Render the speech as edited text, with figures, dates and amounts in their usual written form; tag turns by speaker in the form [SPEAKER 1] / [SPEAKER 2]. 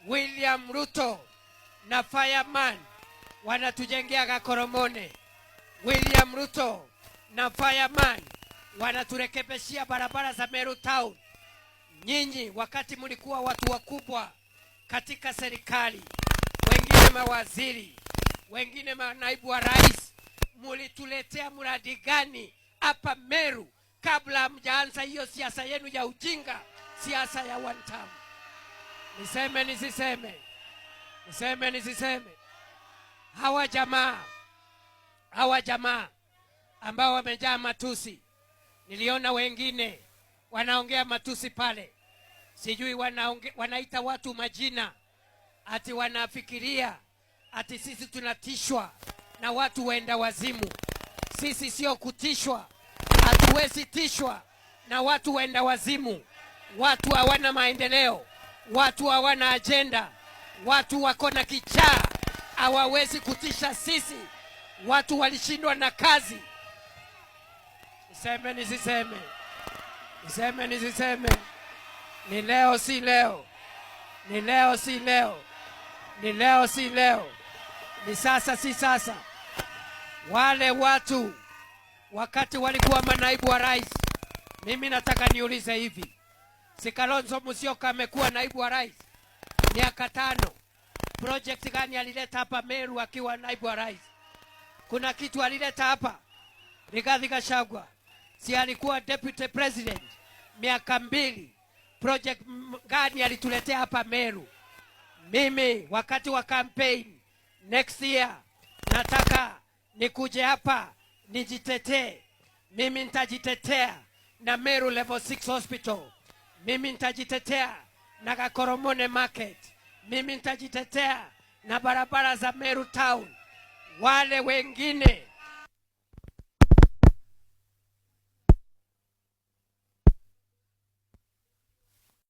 [SPEAKER 1] William Ruto na fireman wanatujengea Gakoromone. William Ruto na fireman wanaturekebishia barabara za Meru Town. Nyinyi wakati mlikuwa watu wakubwa katika serikali, wengine mawaziri, wengine naibu wa rais, mulituletea mradi gani hapa Meru kabla mjaanza hiyo siasa yenu ya ujinga, siasa ya one term? Niseme nisiseme? Niseme nisiseme? Hawa jamaa ambao wamejaa matusi, niliona wengine wanaongea matusi pale, sijui wanaita watu majina, ati wanafikiria ati sisi tunatishwa na watu waenda wazimu. Sisi sio kutishwa, hatuwezi tishwa na watu waenda wazimu. Watu hawana maendeleo, watu hawana agenda, watu wako na kichaa, hawawezi kutisha sisi. Watu walishindwa na kazi. Niseme nisiseme? Niseme nisiseme? Ni leo si leo, ni leo si leo, ni leo si leo, ni sasa si sasa. Wale watu wakati walikuwa manaibu wa rais, mimi nataka niulize hivi, si Kalonzo Musyoka amekuwa naibu wa rais miaka 5? Project gani alileta hapa Meru akiwa naibu wa rais? Kuna kitu alileta hapa? Rigathi Gachagua si alikuwa deputy president miaka 2? Project gani alituletea hapa Meru? Mimi wakati wa campaign next year nataka nikuje hapa nijitetee. Mimi nitajitetea na Meru level 6 hospital. Mimi nitajitetea na Gakoromone market. Mimi nitajitetea na barabara za Meru Town. Wale wengine